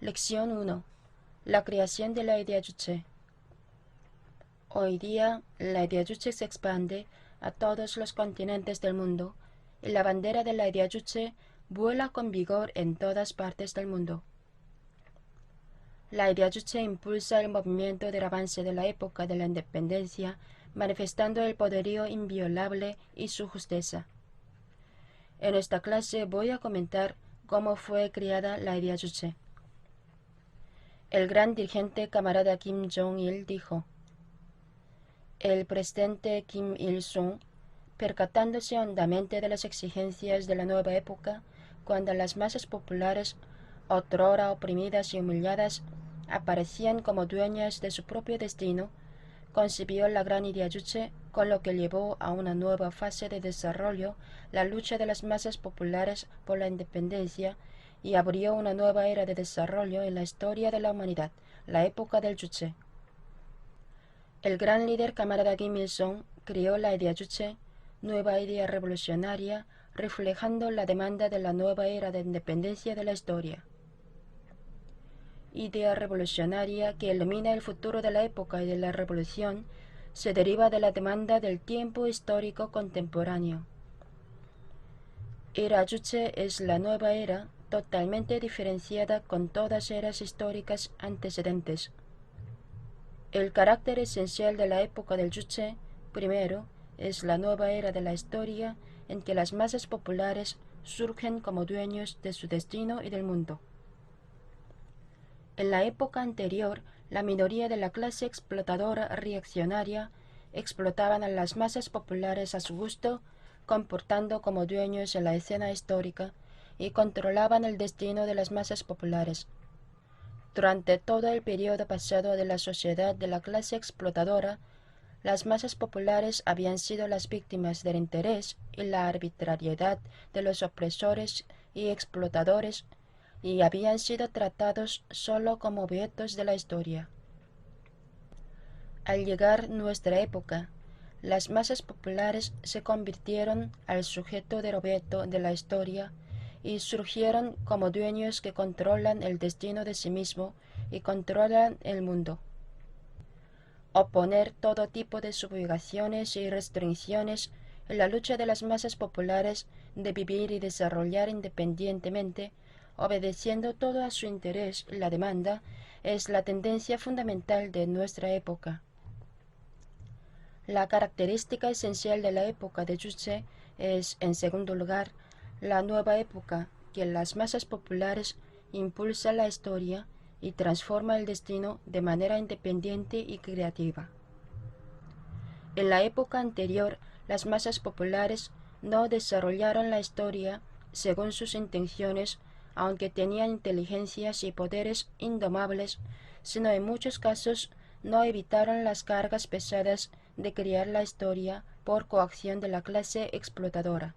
Lección 1. La creación de la idea Juche. Hoy día, la idea Juche se expande a todos los continentes del mundo y la bandera de la idea Juche vuela con vigor en todas partes del mundo. La idea Juche impulsa el movimiento del avance de la época de la independencia, manifestando el poderío inviolable y su justeza. En esta clase voy a comentar cómo fue creada la idea Juche. El gran dirigente camarada Kim Jong-il dijo: el presidente Kim Il-sung, percatándose hondamente de las exigencias de la nueva época, cuando las masas populares, otrora oprimidas y humilladas, aparecían como dueñas de su propio destino, concibió la gran idea Juche, con lo que llevó a una nueva fase de desarrollo la lucha de las masas populares por la independencia y abrió una nueva era de desarrollo en la historia de la humanidad, la época del Juche. El gran líder camarada Kim Il-sung creó la idea Juche, nueva idea revolucionaria, reflejando la demanda de la nueva era de independencia de la historia. Idea revolucionaria que ilumina el futuro de la época y de la revolución, se deriva de la demanda del tiempo histórico contemporáneo. Era Juche es la nueva era, totalmente diferenciada con todas eras históricas antecedentes. El carácter esencial de la época del Juche, primero, es la nueva era de la historia en que las masas populares surgen como dueños de su destino y del mundo. En la época anterior, la minoría de la clase explotadora reaccionaria explotaban a las masas populares a su gusto, comportando como dueños en la escena histórica y controlaban el destino de las masas populares. Durante todo el periodo pasado de la sociedad de la clase explotadora, las masas populares habían sido las víctimas del interés y la arbitrariedad de los opresores y explotadores y habían sido tratados solo como objetos de la historia. Al llegar nuestra época, las masas populares se convirtieron al sujeto del objeto de la historia y surgieron como dueños que controlan el destino de sí mismo y controlan el mundo. Oponer todo tipo de subjugaciones y restricciones en la lucha de las masas populares de vivir y desarrollar independientemente, obedeciendo todo a su interés y la demanda, es la tendencia fundamental de nuestra época. La característica esencial de la época de Juche es, en segundo lugar, la nueva época que las masas populares impulsa la historia y transforma el destino de manera independiente y creativa. En la época anterior, las masas populares no desarrollaron la historia según sus intenciones, aunque tenían inteligencias y poderes indomables, sino en muchos casos no evitaron las cargas pesadas de crear la historia por coacción de la clase explotadora.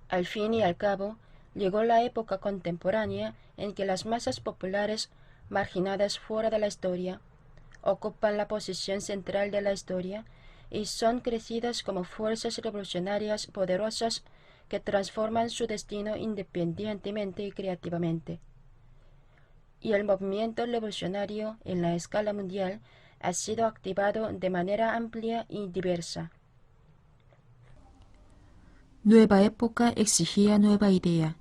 Al fin y al cabo, llegó la época contemporánea en que las masas populares, marginadas fuera de la historia, ocupan la posición central de la historia y son crecidas como fuerzas revolucionarias poderosas que transforman su destino independientemente y creativamente. Y el movimiento revolucionario en la escala mundial ha sido activado de manera amplia y diversa. Nueva época exigía nueva idea.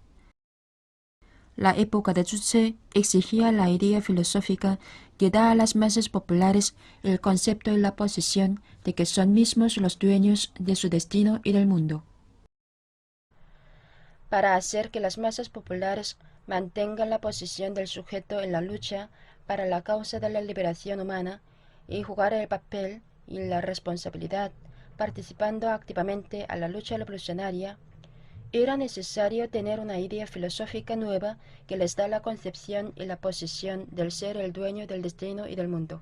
La época de Juche exigía la idea filosófica que da a las masas populares el concepto y la posición de que son mismos los dueños de su destino y del mundo. Para hacer que las masas populares mantengan la posición del sujeto en la lucha para la causa de la liberación humana y jugar el papel y la responsabilidad participando activamente a la lucha revolucionaria, era necesario tener una idea filosófica nueva que les da la concepción y la posición del ser el dueño del destino y del mundo.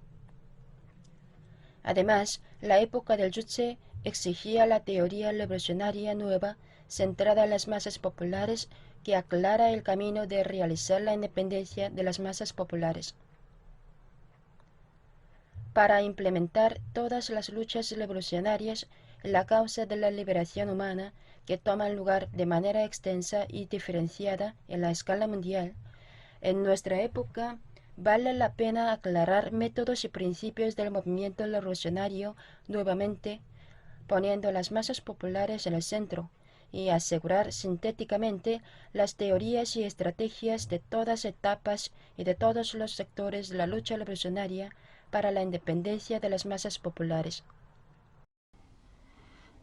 Además, la época del Juche exigía la teoría revolucionaria nueva centrada en las masas populares que aclara el camino de realizar la independencia de las masas populares. Para implementar todas las luchas revolucionarias en la causa de la liberación humana que toman lugar de manera extensa y diferenciada en la escala mundial, En nuestra época, vale la pena aclarar métodos y principios del movimiento revolucionario nuevamente, poniendo a las masas populares en el centro, y asegurar sintéticamente las teorías y estrategias de todas etapas y de todos los sectores de la lucha revolucionaria para la independencia de las masas populares.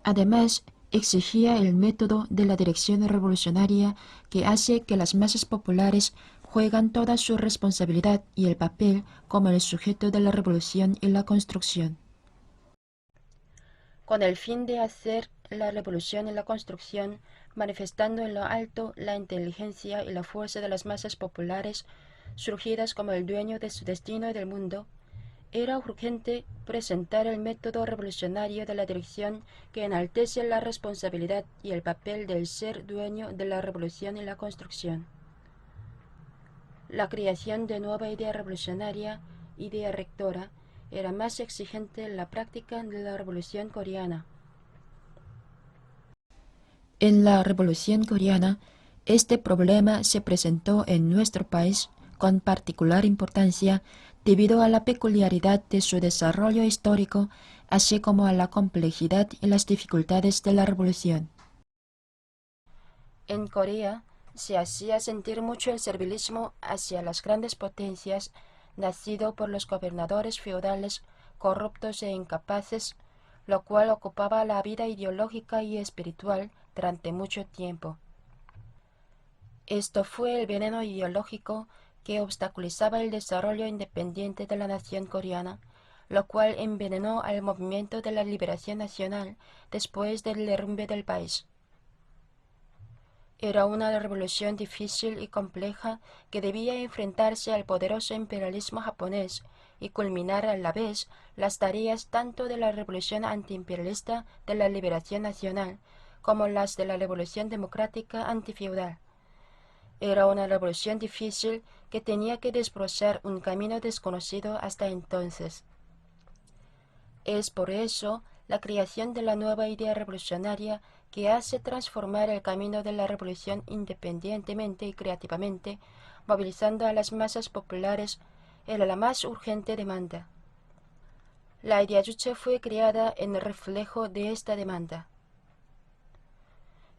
Además, exigía el método de la dirección revolucionaria que hace que las masas populares juegan toda su responsabilidad y el papel como el sujeto de la revolución y la construcción. Con el fin de hacer la revolución y la construcción, manifestando en lo alto la inteligencia y la fuerza de las masas populares, surgidas como el dueño de su destino y del mundo, era urgente presentar el método revolucionario de la dirección que enaltece la responsabilidad y el papel del ser dueño de la revolución y la construcción. La creación de nueva idea revolucionaria, idea rectora, era más exigente en la práctica de la revolución coreana. En la Revolución Coreana, este problema se presentó en nuestro país con particular importancia debido a la peculiaridad de su desarrollo histórico, así como a la complejidad y las dificultades de la revolución. En Corea se hacía sentir mucho el servilismo hacia las grandes potencias, nacido por los gobernadores feudales corruptos e incapaces, lo cual ocupaba la vida ideológica y espiritual durante mucho tiempo. Esto fue el veneno ideológico que obstaculizaba el desarrollo independiente de la nación coreana, lo cual envenenó al movimiento de la liberación nacional después del derrumbe del país. Era una revolución difícil y compleja que debía enfrentarse al poderoso imperialismo japonés y culminar a la vez las tareas tanto de la revolución antiimperialista de la liberación nacional como las de la revolución democrática antifeudal. Era una revolución difícil que tenía que desbrozar un camino desconocido hasta entonces. Es por eso la creación de la nueva idea revolucionaria que hace transformar el camino de la revolución independientemente y creativamente, movilizando a las masas populares, era la más urgente demanda. La idea Juche fue creada en reflejo de esta demanda.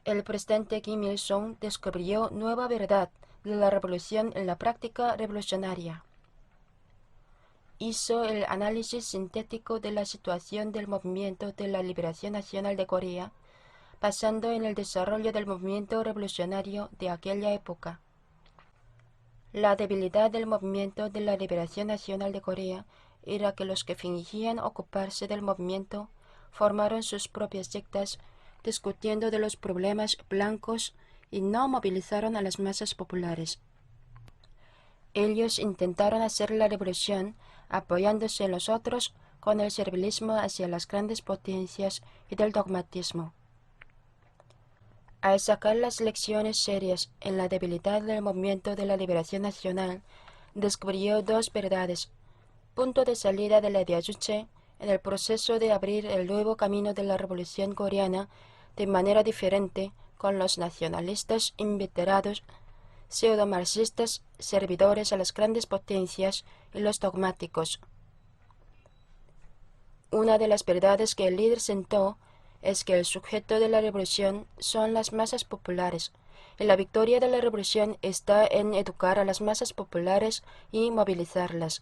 El presidente Kim Il-sung descubrió nueva verdad de la revolución en la práctica revolucionaria. Hizo el análisis sintético de la situación del movimiento de la liberación nacional de Corea, basando en el desarrollo del movimiento revolucionario de aquella época. La debilidad del movimiento de la liberación nacional de Corea era que los que fingían ocuparse del movimiento formaron sus propias sectas, discutiendo de los problemas blancos y no movilizaron a las masas populares. Ellos intentaron hacer la revolución apoyándose en los otros con el servilismo hacia las grandes potencias y del dogmatismo. Al sacar las lecciones serias en la debilidad del movimiento de la liberación nacional, descubrió dos verdades: punto de salida de la idea Juche en el proceso de abrir el nuevo camino de la revolución coreana de manera diferente con los nacionalistas inveterados, pseudo-marxistas, servidores a las grandes potencias y los dogmáticos. Una de las verdades que el líder sentó es que el sujeto de la revolución son las masas populares, y la victoria de la revolución está en educar a las masas populares y movilizarlas.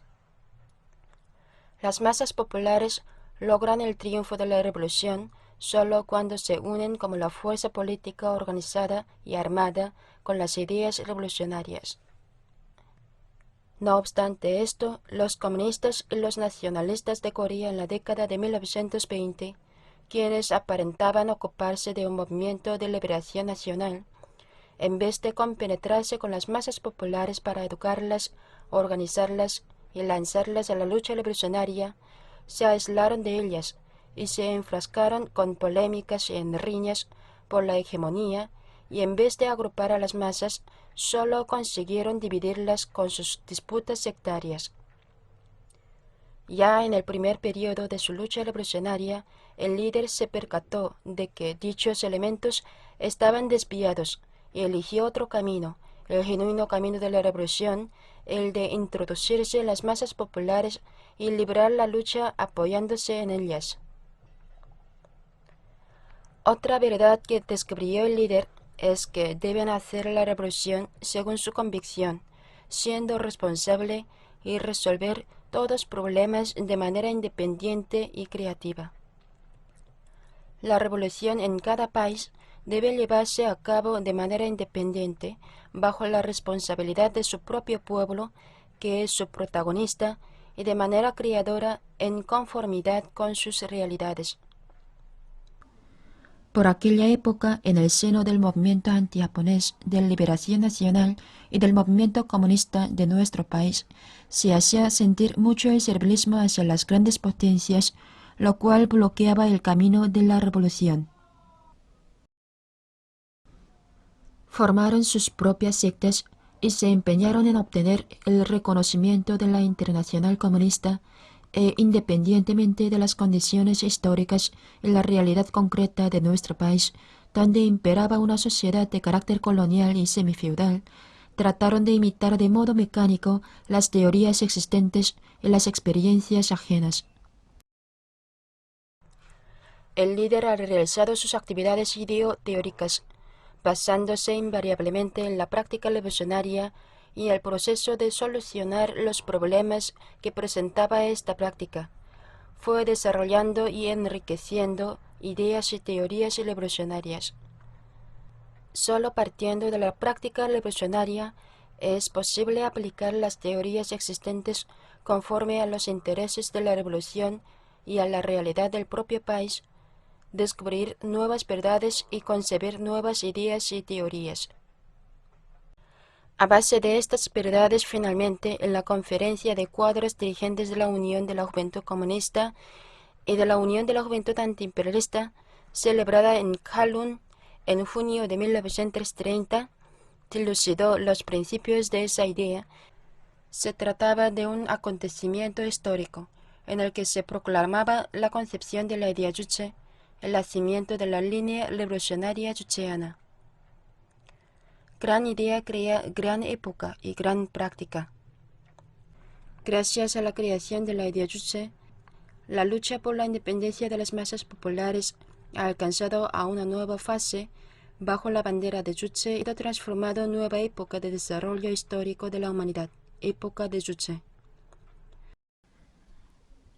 Las masas populares logran el triunfo de la revolución solo cuando se unen como la fuerza política organizada y armada con las ideas revolucionarias. No obstante esto, los comunistas y los nacionalistas de Corea en la década de 1920, quienes aparentaban ocuparse de un movimiento de liberación nacional, en vez de compenetrarse con las masas populares para educarlas, organizarlas y lanzarlas a la lucha revolucionaria, se aislaron de ellas y se enfrascaron con polémicas y en riñas por la hegemonía, y en vez de agrupar a las masas, solo consiguieron dividirlas con sus disputas sectarias. Ya en el primer periodo de su lucha revolucionaria, el líder se percató de que dichos elementos estaban desviados y eligió otro camino, el genuino camino de la revolución, el de introducirse en las masas populares y librar la lucha apoyándose en ellas. Otra verdad que descubrió el líder es que deben hacer la revolución según su convicción, siendo responsable y resolver todos los problemas de manera independiente y creativa. La revolución en cada país debe llevarse a cabo de manera independiente, bajo la responsabilidad de su propio pueblo, que es su protagonista, y de manera creadora en conformidad con sus realidades. Por aquella época, en el seno del movimiento antijaponés de liberación nacional y del movimiento comunista de nuestro país, se hacía sentir mucho el servilismo hacia las grandes potencias, lo cual bloqueaba el camino de la revolución. Formaron sus propias sectas y se empeñaron en obtener el reconocimiento de la Internacional Comunista independientemente de las condiciones históricas y la realidad concreta de nuestro país, donde imperaba una sociedad de carácter colonial y semifeudal, trataron de imitar de modo mecánico las teorías existentes y las experiencias ajenas. El líder ha realizado sus actividades ideoteóricas, basándose invariablemente en la práctica revolucionaria y el proceso de solucionar los problemas que presentaba esta práctica. Fue desarrollando y enriqueciendo ideas y teorías revolucionarias. Solo partiendo de la práctica revolucionaria es posible aplicar las teorías existentes conforme a los intereses de la revolución y a la realidad del propio país, descubrir nuevas verdades y concebir nuevas ideas y teorías. A base de estas verdades, finalmente, en la conferencia de cuadros dirigentes de la Unión de la Juventud Comunista y de la Unión de la Juventud Antiimperialista, celebrada en Kowloon en junio de 1930, dilucidó los principios de esa idea. Se trataba de un acontecimiento histórico, en el que se proclamaba la concepción de la idea Juche, el nacimiento de la línea revolucionaria jucheana. Gran idea crea gran época y gran práctica. Gracias a la creación de la idea Juche, la lucha por la independencia de las masas populares ha alcanzado a una nueva fase bajo la bandera de Juche y ha transformado nueva época de desarrollo histórico de la humanidad, época de Juche.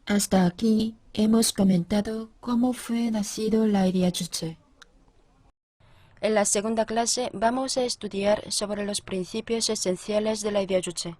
Hasta aquí hemos comentado cómo fue nacido la idea Juche. En la segunda clase vamos a estudiar sobre los principios esenciales de la idea Juche.